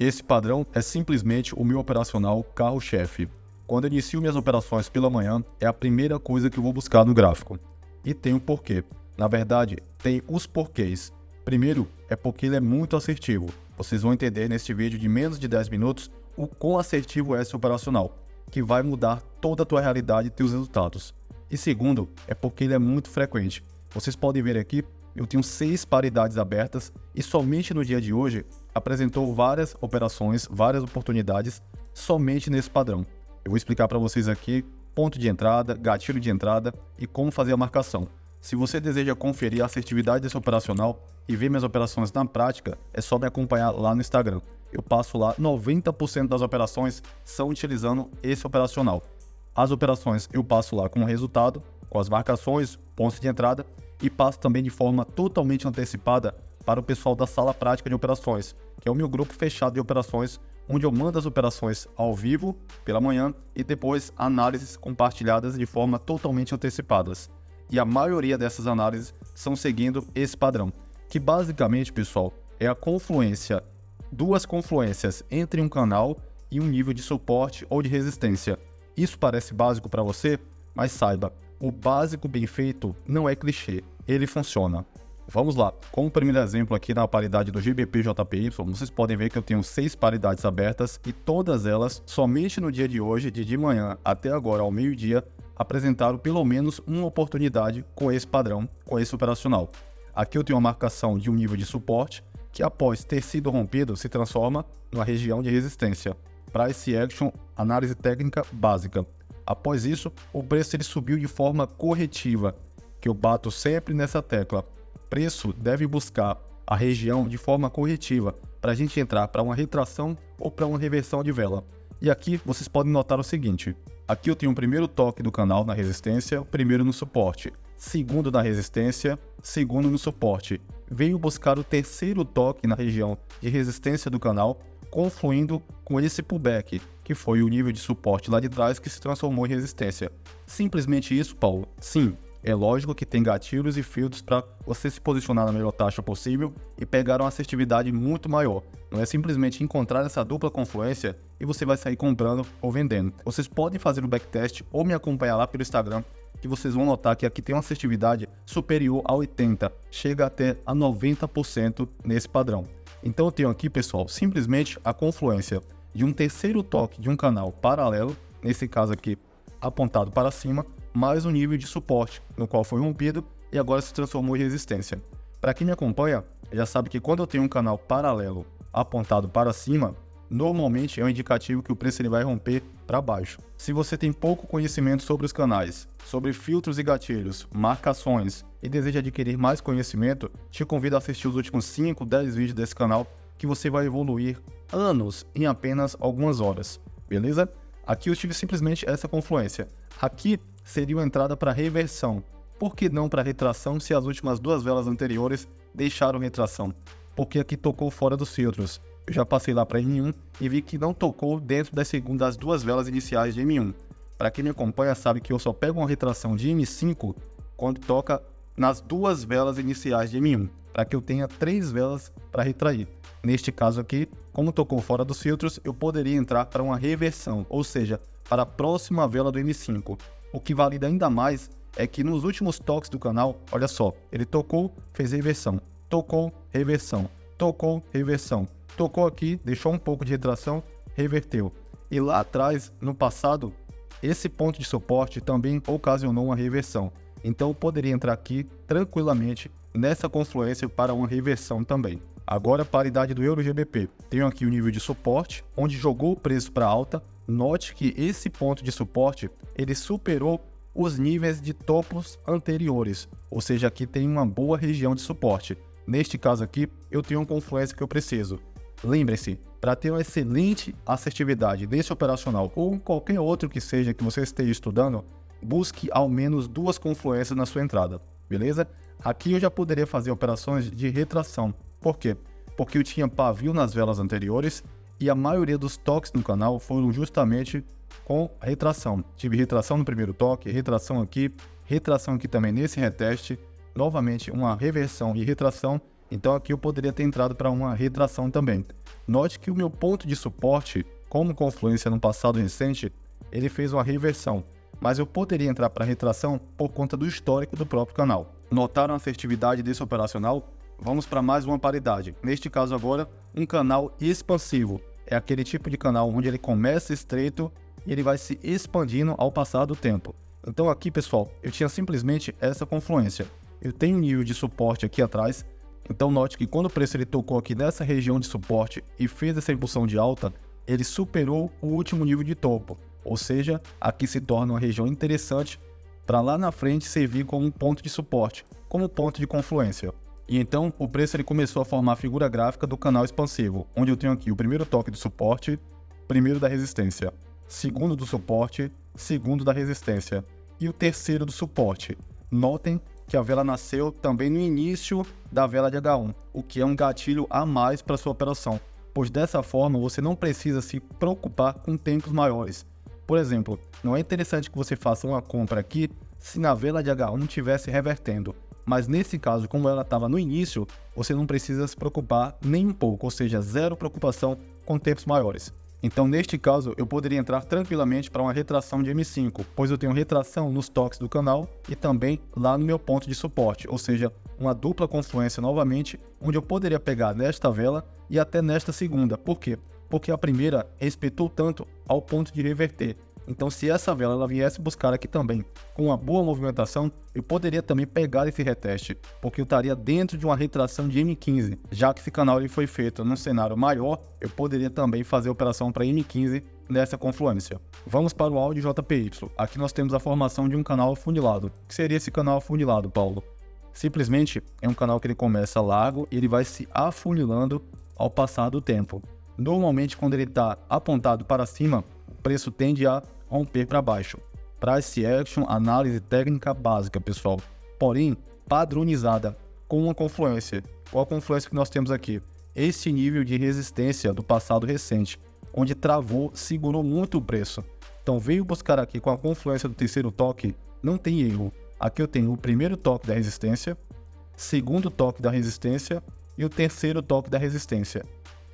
Esse padrão é simplesmente o meu operacional carro-chefe. Quando eu inicio minhas operações pela manhã, é a primeira coisa que eu vou buscar no gráfico. E tem um porquê. Na verdade, tem os porquês. Primeiro, é porque ele é muito assertivo. Vocês vão entender neste vídeo de menos de 10 minutos o quão assertivo é esse operacional, que vai mudar toda a tua realidade e teus resultados. E segundo, é porque ele é muito frequente. Vocês podem ver aqui, eu tenho 6 paridades abertas e somente no dia de hoje apresentou várias operações, várias oportunidades somente nesse padrão. Eu vou explicar para vocês aqui ponto de entrada, gatilho de entrada e como fazer a marcação. Se você deseja conferir a assertividade desse operacional e ver minhas operações na prática, é só me acompanhar lá no Instagram. Eu passo lá, 90% das operações são utilizando esse operacional. As operações eu passo lá com o resultado, com as marcações, pontos de entrada e passo também de forma totalmente antecipada para o pessoal da sala prática de operações, que é o meu grupo fechado de operações, onde eu mando as operações ao vivo pela manhã e depois análises compartilhadas de forma totalmente antecipadas. E a maioria dessas análises são seguindo esse padrão, que basicamente, pessoal, é a confluência, duas confluências entre um canal e um nível de suporte ou de resistência. Isso parece básico para você, mas saiba, o básico bem feito não é clichê, ele funciona. Vamos lá, como primeiro exemplo aqui na paridade do GBP-JPY, vocês podem ver que eu tenho 6 paridades abertas e todas elas, somente no dia de hoje, de manhã até agora ao meio-dia, apresentaram pelo menos uma oportunidade com esse padrão, com esse operacional. Aqui eu tenho uma marcação de um nível de suporte, que após ter sido rompido se transforma numa região de resistência. Price Action, análise técnica básica. Após isso, o preço ele subiu de forma corretiva, que eu bato sempre nessa tecla. Preço deve buscar a região de forma corretiva para a gente entrar para uma retração ou para uma reversão de vela. E aqui vocês podem notar o seguinte, aqui eu tenho o primeiro toque do canal na resistência, o primeiro no suporte, segundo na resistência, segundo no suporte. Veio buscar o terceiro toque na região de resistência do canal, confluindo com esse pullback, que foi o nível de suporte lá de trás que se transformou em resistência. Simplesmente isso, Paulo? Sim. É lógico que tem gatilhos e filtros para você se posicionar na melhor taxa possível e pegar uma assertividade muito maior. Não é simplesmente encontrar essa dupla confluência e você vai sair comprando ou vendendo. Vocês podem fazer o backtest ou me acompanhar lá pelo Instagram, que vocês vão notar que aqui tem uma assertividade superior a 80%, chega até a 90% nesse padrão. Então eu tenho aqui, pessoal, simplesmente a confluência de um terceiro toque de um canal paralelo, nesse caso aqui apontado para cima, mais um nível de suporte, no qual foi rompido e agora se transformou em resistência. Para quem me acompanha, já sabe que quando eu tenho um canal paralelo apontado para cima, normalmente é um indicativo que o preço ele vai romper para baixo. Se você tem pouco conhecimento sobre os canais, sobre filtros e gatilhos, marcações e deseja adquirir mais conhecimento, te convido a assistir os últimos 5, 10 vídeos desse canal que você vai evoluir anos em apenas algumas horas, beleza? Aqui eu tive simplesmente essa confluência. Aqui seria uma entrada para reversão. Por que não para retração se as últimas 2 velas anteriores deixaram retração? Porque aqui tocou fora dos filtros. Eu já passei lá para M1 e vi que não tocou dentro das 2 velas iniciais de M1. Para quem me acompanha sabe que eu só pego uma retração de M5 quando toca nas 2 velas iniciais de M1, para que eu tenha 3 velas para retrair. Neste caso aqui, como tocou fora dos filtros, eu poderia entrar para uma reversão, ou seja, para a próxima vela do M5. O que valida ainda mais é que nos últimos toques do canal, olha só, ele tocou, fez reversão, tocou, reversão, tocou, reversão, tocou aqui, deixou um pouco de retração, reverteu. E lá atrás, no passado, esse ponto de suporte também ocasionou uma reversão. Então eu poderia entrar aqui tranquilamente nessa confluência para uma reversão também. Agora a paridade do Euro-GBP. Tenho aqui o nível de suporte, onde jogou o preço para alta. Note que esse ponto de suporte, ele superou os níveis de topos anteriores. Ou seja, aqui tem uma boa região de suporte. Neste caso aqui, eu tenho uma confluência que eu preciso. Lembre-se, para ter uma excelente assertividade nesse operacional ou qualquer outro que seja que você esteja estudando, busque ao menos 2 confluências na sua entrada, beleza? Aqui eu já poderia fazer operações de retração. Por quê? Porque eu tinha pavio nas velas anteriores e a maioria dos toques no canal foram justamente com retração. Tive retração no primeiro toque, retração aqui também nesse reteste, novamente uma reversão e retração. Então aqui eu poderia ter entrado para uma retração também. Note que o meu ponto de suporte, como confluência no passado recente, ele fez uma reversão, mas eu poderia entrar para retração por conta do histórico do próprio canal. Notaram a assertividade desse operacional? Vamos para mais uma paridade. Neste caso agora, um canal expansivo. É aquele tipo de canal onde ele começa estreito e ele vai se expandindo ao passar do tempo. Então aqui, pessoal, eu tinha simplesmente essa confluência. Eu tenho um nível de suporte aqui atrás. Então note que quando o preço ele tocou aqui nessa região de suporte e fez essa impulsão de alta, ele superou o último nível de topo. Ou seja, aqui se torna uma região interessante para lá na frente servir como um ponto de suporte, como ponto de confluência. E então o preço ele começou a formar a figura gráfica do canal expansivo, onde eu tenho aqui o primeiro toque do suporte, primeiro da resistência, segundo do suporte, segundo da resistência e o terceiro do suporte. Notem que a vela nasceu também no início da vela de H1, o que é um gatilho a mais para sua operação, pois dessa forma você não precisa se preocupar com tempos maiores. Por exemplo, não é interessante que você faça uma compra aqui se na vela de H1 estivesse revertendo, mas nesse caso, como ela estava no início, você não precisa se preocupar nem um pouco, ou seja, zero preocupação com tempos maiores. Então, neste caso, eu poderia entrar tranquilamente para uma retração de M5, pois eu tenho retração nos toques do canal e também lá no meu ponto de suporte, ou seja, uma dupla confluência novamente, onde eu poderia pegar nesta vela e até nesta segunda. Por quê? Porque a primeira respeitou tanto ao ponto de reverter. Então, se essa vela ela viesse buscar aqui também com uma boa movimentação, eu poderia também pegar esse reteste, porque eu estaria dentro de uma retração de M15. Já que esse canal ele foi feito num cenário maior, eu poderia também fazer a operação para M15 nessa confluência. Vamos para o áudio JPY. Aqui nós temos a formação de um canal afundilado. O que seria esse canal afundilado, Paulo? Simplesmente é um canal que ele começa largo e ele vai se afunilando ao passar do tempo. Normalmente, quando ele está apontado para cima, o preço tende a romper para baixo. Price Action, análise técnica básica, pessoal. Porém, padronizada com uma confluência. Qual a confluência que nós temos aqui? Esse nível de resistência do passado recente, onde travou, segurou muito o preço. Então, veio buscar aqui com a confluência do terceiro toque, não tem erro. Aqui eu tenho o primeiro toque da resistência, segundo toque da resistência e o terceiro toque da resistência.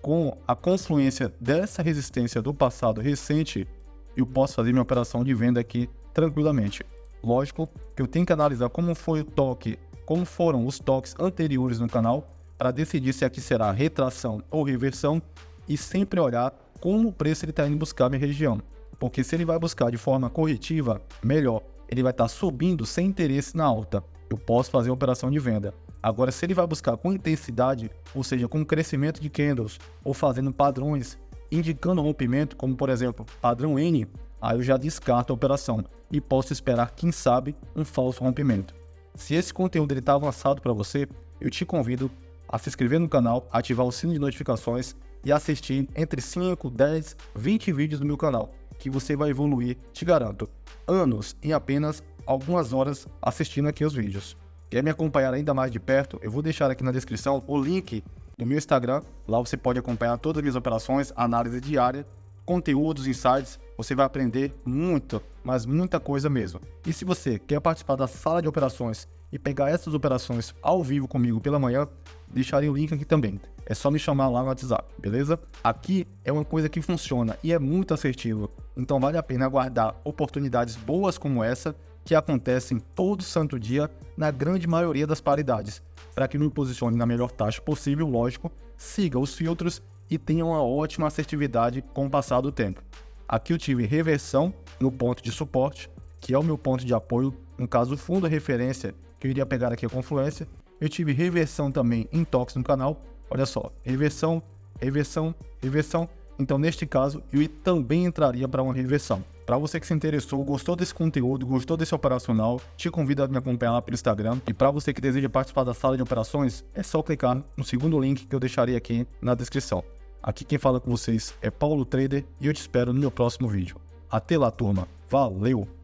Com a confluência dessa resistência do passado recente, eu posso fazer minha operação de venda aqui tranquilamente. Lógico que eu tenho que analisar como foi o toque, como foram os toques anteriores no canal, para decidir se aqui será retração ou reversão, e sempre olhar como o preço está indo buscar minha região. Porque se ele vai buscar de forma corretiva, melhor, ele vai estar subindo sem interesse na alta. Eu posso fazer a operação de venda. Agora, se ele vai buscar com intensidade, ou seja, com crescimento de candles, ou fazendo padrões, indicando rompimento, como por exemplo, padrão N, aí eu já descarto a operação e posso esperar, quem sabe, um falso rompimento. Se esse conteúdo está avançado para você, eu te convido a se inscrever no canal, ativar o sino de notificações e assistir entre 5, 10, 20 vídeos do meu canal, que você vai evoluir, te garanto, anos em apenas algumas horas assistindo aqui os vídeos. Quer me acompanhar ainda mais de perto? Eu vou deixar aqui na descrição o link do meu Instagram. Lá você pode acompanhar todas as minhas operações, análise diária, conteúdos, insights. Você vai aprender muito, mas muita coisa mesmo. E se você quer participar da sala de operações e pegar essas operações ao vivo comigo pela manhã, deixarei o link aqui também. É só me chamar lá no WhatsApp, beleza? Aqui é uma coisa que funciona e é muito assertivo. Então vale a pena aguardar oportunidades boas como essa, que acontecem todo santo dia na grande maioria das paridades, para que me posicione na melhor taxa possível, lógico, siga os filtros e tenha uma ótima assertividade com o passar do tempo. Aqui eu tive reversão no ponto de suporte, que é o meu ponto de apoio, no caso o fundo de referência, que eu iria pegar aqui a confluência. Eu tive reversão também em toques no canal, olha só, reversão, reversão, reversão. Então neste caso eu também entraria para uma reversão. Para você que se interessou, gostou desse conteúdo, gostou desse operacional, te convido a me acompanhar lá pelo Instagram. E para você que deseja participar da sala de operações, é só clicar no segundo link que eu deixarei aqui na descrição. Aqui quem fala com vocês é Paulo Trader e eu te espero no meu próximo vídeo. Até lá, turma. Valeu!